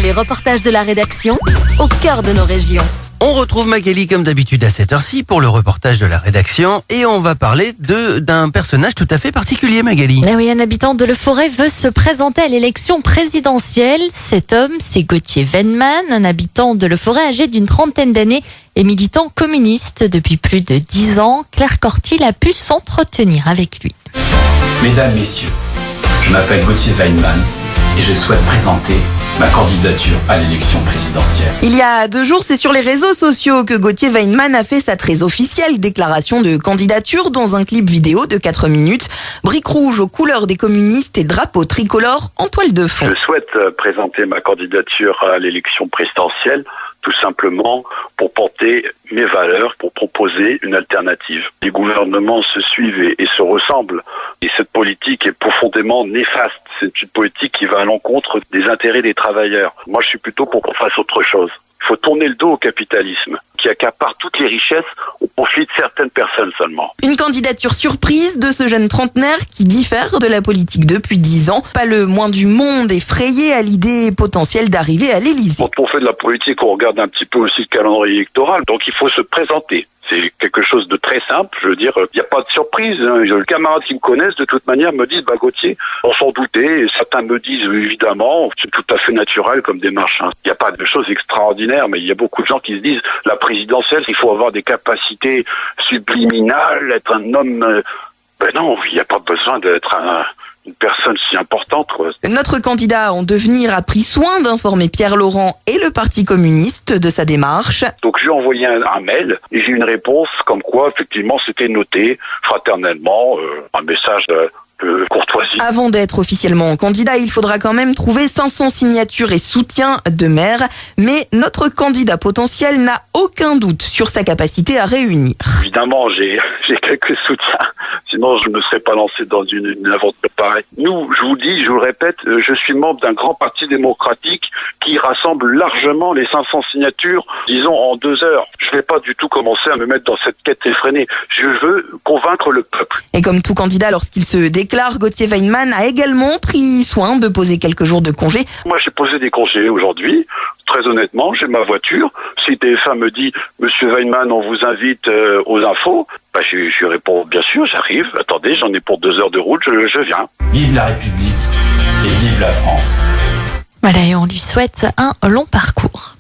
les reportages de la rédaction au cœur de nos régions. On retrouve Magali comme d'habitude à cette heure-ci pour le reportage de la rédaction et on va parler d'un personnage tout à fait particulier, Magali. Mais oui, un habitant de Le Forêt veut se présenter à l'élection présidentielle. Cet homme, c'est Gauthier Weinmann, un habitant de Le Forêt âgé d'une trentaine d'années et militant communiste depuis plus de 10 ans. Claire Cortil a pu s'entretenir avec lui. Mesdames, Messieurs, je m'appelle Gauthier Weinmann et je souhaite présenter ma candidature à l'élection présidentielle. Il y a 2 jours, c'est sur les réseaux sociaux que Gauthier Weinmann a fait sa très officielle déclaration de candidature dans un clip vidéo de 4 minutes. Briques rouges aux couleurs des communistes et drapeau tricolore en toile de fond. Je souhaite présenter ma candidature à l'élection présidentielle tout simplement pour porter mes valeurs, pour proposer une alternative. Les gouvernements se suivent et se ressemblent. Et cette politique est profondément néfaste. C'est une politique qui va à l'encontre des intérêts des travailleurs. Moi, je suis plutôt pour qu'on fasse autre chose. Il faut tourner le dos au capitalisme, qui accapare toutes les richesses au profit de certaines personnes seulement. Une candidature surprise de ce jeune trentenaire qui diffère de la politique depuis 10 ans. Pas le moins du monde effrayé à l'idée potentielle d'arriver à l'Élysée. Quand on fait de la politique, on regarde un petit peu aussi le calendrier électoral, donc il faut se présenter. C'est quelque chose de très simple, je veux dire, il n'y a pas de surprise. Les camarades qui me connaissent, de toute manière, me disent, Gauthier, on s'en doutait, et certains me disent, évidemment, c'est tout à fait naturel comme démarche. Il n'y a pas de choses extraordinaires, mais il y a beaucoup de gens qui se disent, la présidentielle, il faut avoir des capacités subliminales, être un homme... non, il n'y a pas besoin d'être une personne si importante, quoi. Notre candidat en devenir a pris soin d'informer Pierre Laurent et le Parti communiste de sa démarche. Donc je lui ai envoyé un mail et j'ai eu une réponse comme quoi effectivement c'était noté fraternellement, un message de courtoisie. Avant d'être officiellement candidat, il faudra quand même trouver 500 signatures et soutiens de maires. Mais notre candidat potentiel n'a aucun doute sur sa capacité à réunir. Évidemment, j'ai quelques soutiens. Sinon, je ne me serais pas lancé dans une aventure pareille. Nous, je vous dis, je vous le répète, je suis membre d'un grand parti démocratique qui rassemble largement les 500 signatures, disons, en 2 heures. Je ne vais pas du tout commencer à me mettre dans cette quête effrénée. Je veux convaincre le peuple. Et comme tout candidat, lorsqu'il se déclare, Gauthier Weinmann a également pris soin de poser quelques jours de congé. Moi, j'ai posé des congés aujourd'hui. Très honnêtement, j'ai ma voiture. Si TF1 me dit, Monsieur Weinmann, on vous invite aux infos, je réponds, bien sûr, j'arrive. Attendez, j'en ai pour 2 heures de route, je viens. Vive la République et vive la France. Voilà, et on lui souhaite un long parcours.